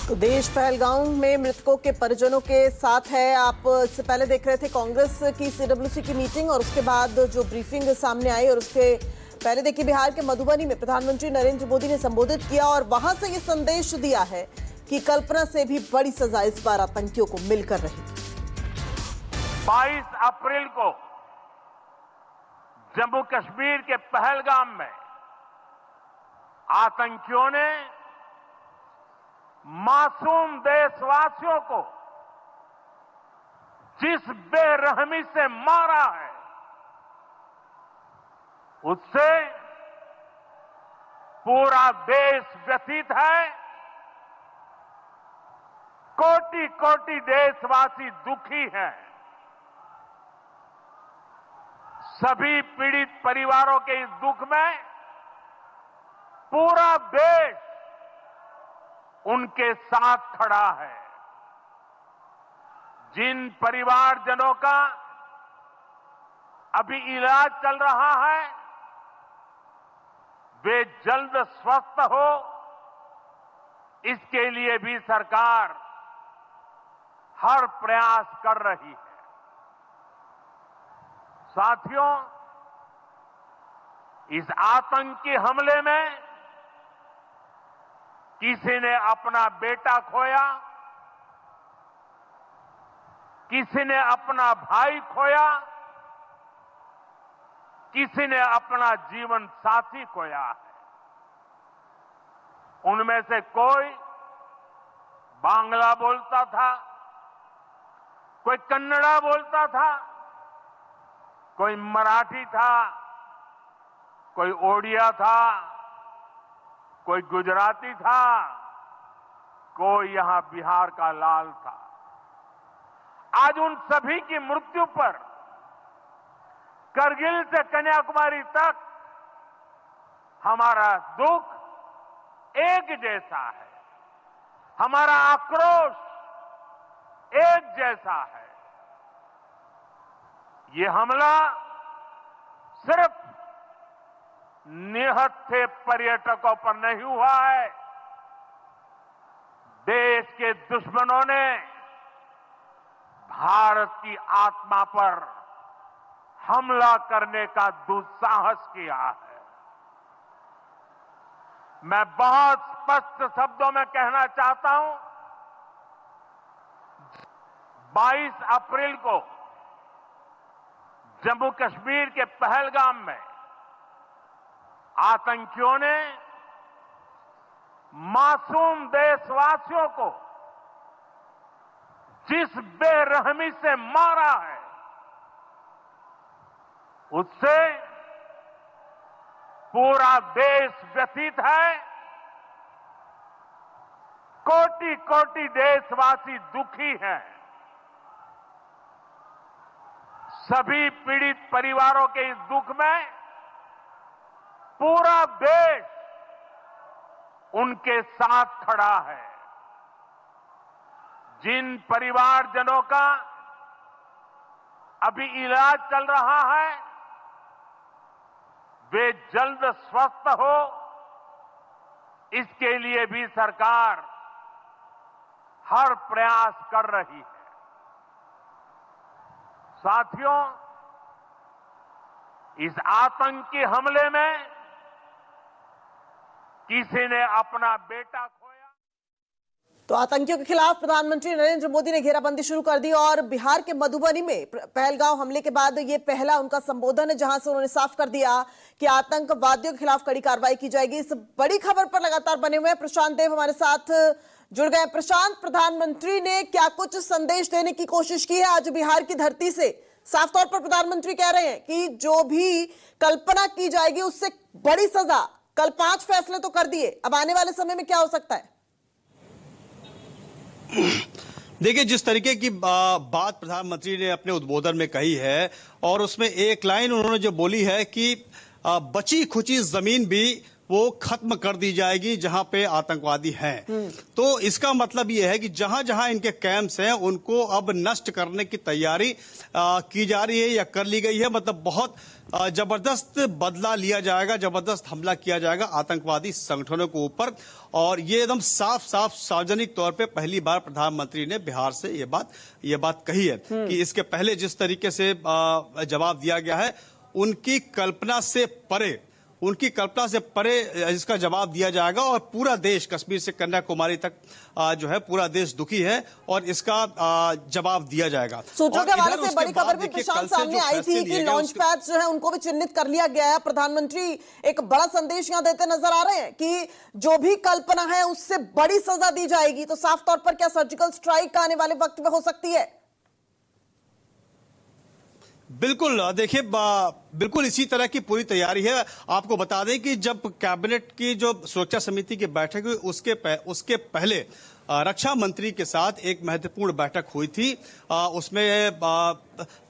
तो देश पहलगाम में मृतकों के परिजनों के साथ है। आप इससे पहले देख रहे थे कांग्रेस की सीडब्ल्यूसी की मीटिंग और उसके बाद जो ब्रीफिंग सामने आई, और उसके पहले देखिए बिहार के मधुबनी में प्रधानमंत्री नरेंद्र मोदी ने संबोधित किया और वहां से ये संदेश दिया है कि कल्पना से भी बड़ी सजा इस बार आतंकियों को मिलकर रहेगी। 22 अप्रैल को जम्मू कश्मीर के पहलगाम में आतंकियों ने मासूम देशवासियों को जिस बेरहमी से मारा है, उससे पूरा देश व्यथित है। कोटि कोटि देशवासी दुखी हैं। सभी पीड़ित परिवारों के इस दुख में पूरा देश उनके साथ खड़ा है। जिन परिवारजनों का अभी इलाज चल रहा है, वे जल्द स्वस्थ हो, इसके लिए भी सरकार हर प्रयास कर रही है। साथियों, इस आतंकी हमले में किसी ने अपना बेटा खोया, किसी ने अपना भाई खोया, किसी ने अपना जीवन साथी खोया है। उनमें से कोई बांग्ला बोलता था, कोई कन्नड़ा बोलता था, कोई मराठी था, कोई ओडिया था, कोई गुजराती था, कोई यहां बिहार का लाल था। आज उन सभी की मृत्यु पर करगिल से कन्याकुमारी तक हमारा दुख एक जैसा है, हमारा आक्रोश एक जैसा है। ये हमला सिर्फ निहत्थे पर्यटकों पर नहीं हुआ है। देश के दुश्मनों ने भारत की आत्मा पर हमला करने का दुस्साहस किया है। मैं बहुत स्पष्ट शब्दों में कहना चाहता हूं, 22 अप्रैल को जम्मू कश्मीर के पहलगाम में आतंकियों ने मासूम देशवासियों को जिस बेरहमी से मारा है, उससे पूरा देश व्यथित है। कोटि कोटि देशवासी दुखी हैं। सभी पीड़ित परिवारों के इस दुख में पूरा देश उनके साथ खड़ा है। जिन परिवारजनों का अभी इलाज चल रहा है, वे जल्द स्वस्थ हो, इसके लिए भी सरकार हर प्रयास कर रही है। साथियों, इस आतंकी हमले में किसी ने अपना बेटा खोया। तो आतंकियों के खिलाफ प्रधानमंत्री नरेंद्र मोदी ने घेराबंदी शुरू कर दी और बिहार के मधुबनी में पहलगाम हमले के बाद ये पहला उनका संबोधन है, जहां से उन्होंने साफ कर दिया कि आतंकवादियों के खिलाफ कड़ी कार्रवाई की जाएगी। इस बड़ी खबर पर लगातार बने हुए हैं प्रशांत देव हमारे साथ जुड़ गए। प्रशांत, प्रधानमंत्री ने क्या कुछ संदेश देने की कोशिश की है आज बिहार की धरती से? साफ तौर पर प्रधानमंत्री कह रहे हैं कि जो भी कल्पना की जाएगी उससे बड़ी सजा। कल 5 फैसले तो कर दिए, अब आने वाले समय में क्या हो सकता है? देखिए, जिस तरीके की बात प्रधानमंत्री ने अपने उद्बोधन में कही है और उसमें एक लाइन उन्होंने जो बोली है कि बची खुची जमीन भी वो खत्म कर दी जाएगी जहां पे आतंकवादी हैं। तो इसका मतलब ये है कि जहां जहां इनके कैंप्स हैं उनको अब नष्ट करने की तैयारी की जा रही है या कर ली गई है। मतलब बहुत जबरदस्त बदला लिया जाएगा, जबरदस्त हमला किया जाएगा आतंकवादी संगठनों के ऊपर। और ये एकदम साफ साफ सार्वजनिक तौर पे पहली बार प्रधानमंत्री ने बिहार से ये बात कही है कि इसके पहले जिस तरीके से जवाब दिया गया है उनकी कल्पना से परे इसका जवाब दिया जाएगा। और पूरा देश कश्मीर से कन्याकुमारी तक जो है पूरा देश दुखी है और इसका जवाब दिया जाएगा। सूत्रों के हवाले से बड़ी खबर भी प्रशांत सामने आई थी कि लॉन्च पैड जो है उनको भी चिन्हित कर लिया गया है। प्रधानमंत्री एक बड़ा संदेश यहां देते नजर आ रहे हैं कि जो भी कल्पना है उससे बड़ी सजा दी जाएगी। तो साफ तौर पर क्या सर्जिकल स्ट्राइक आने वाले वक्त में हो सकती है? बिल्कुल, देखिए बिल्कुल इसी तरह की पूरी तैयारी है। आपको बता दें कि जब कैबिनेट की जो सुरक्षा समिति की बैठक हुई उसके पहले रक्षा मंत्री के साथ एक महत्वपूर्ण बैठक हुई थी। उसमें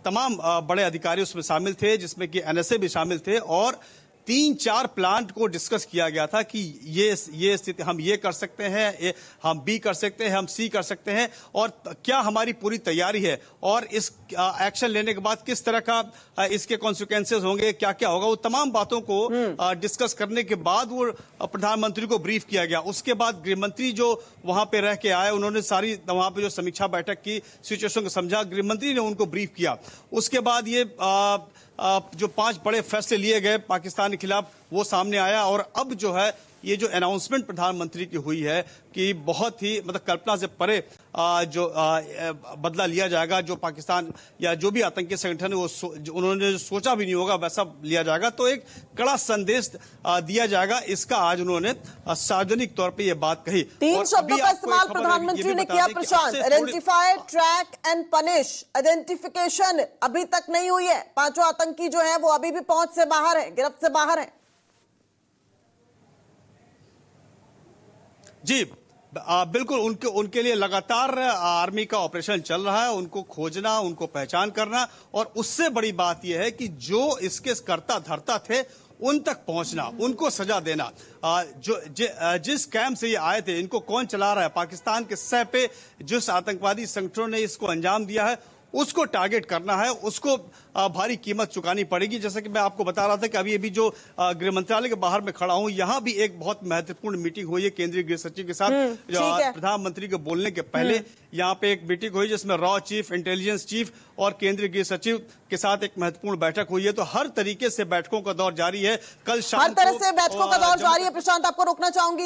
तमाम बड़े अधिकारी उसमें शामिल थे, जिसमें कि एनएसए भी शामिल थे। और 3-4 प्लांट को डिस्कस किया गया था कि ये स्थिति हम ये कर सकते हैं, हम बी कर सकते हैं, हम सी कर सकते हैं, और क्या हमारी पूरी तैयारी है, और इस एक्शन लेने के बाद किस तरह का इसके कॉन्सिक्वेंसेस होंगे, क्या क्या होगा। वो तमाम बातों को डिस्कस करने के बाद वो प्रधानमंत्री को ब्रीफ किया गया। उसके बाद गृहमंत्री जो वहां पे रह के आए, उन्होंने सारी वहां पे जो समीक्षा बैठक की सिचुएशन को समझा, गृहमंत्री ने उनको ब्रीफ किया। उसके बाद ये जो 5 बड़े फैसले लिए गए पाकिस्तान के खिलाफ वो सामने आया। और अब जो है ये जो अनाउंसमेंट प्रधानमंत्री की हुई है कि बहुत ही मतलब कल्पना से परे जो बदला लिया जाएगा, जो पाकिस्तान या जो भी आतंकी संगठन है वो उन्होंने सोचा भी नहीं होगा वैसा लिया जाएगा। तो एक कड़ा संदेश दिया जाएगा, इसका आज उन्होंने सार्वजनिक तौर पे ये बात कही। 3 शब्दों का इस्तेमाल प्रधानमंत्री ने किया Prashant, identify, track and punish. Identification अभी तक नहीं हुई है। 5 आतंकी जो है वो अभी भी पहुंच से बाहर है, गिरफ्त से बाहर है। जी बिल्कुल, उनके लिए लगातार आर्मी का ऑपरेशन चल रहा है, उनको खोजना, उनको पहचान करना। और उससे बड़ी बात यह है कि जो इसके कर्ता धर्ता थे उन तक पहुंचना, उनको सजा देना। जिस कैंप से ये आए थे, इनको कौन चला रहा है, पाकिस्तान के सह पे जिस आतंकवादी संगठनों ने इसको अंजाम दिया है उसको टारगेट करना है, उसको भारी कीमत चुकानी पड़ेगी। जैसा कि मैं आपको बता रहा था कि अभी जो गृह मंत्रालय के बाहर में खड़ा हूं, यहां भी एक बहुत महत्वपूर्ण मीटिंग हुई है केंद्रीय गृह सचिव के साथ। प्रधानमंत्री के बोलने के पहले यहां पे एक मीटिंग हुई जिसमें रॉ चीफ, इंटेलिजेंस चीफ और केंद्रीय गृह सचिव के साथ एक महत्वपूर्ण बैठक हुई है। तो हर तरीके से बैठकों का दौर जारी है। कल शाम हर तरह से बैठकों का दौर जारी है। प्रशांत, आपको रोकना चाहूंगी।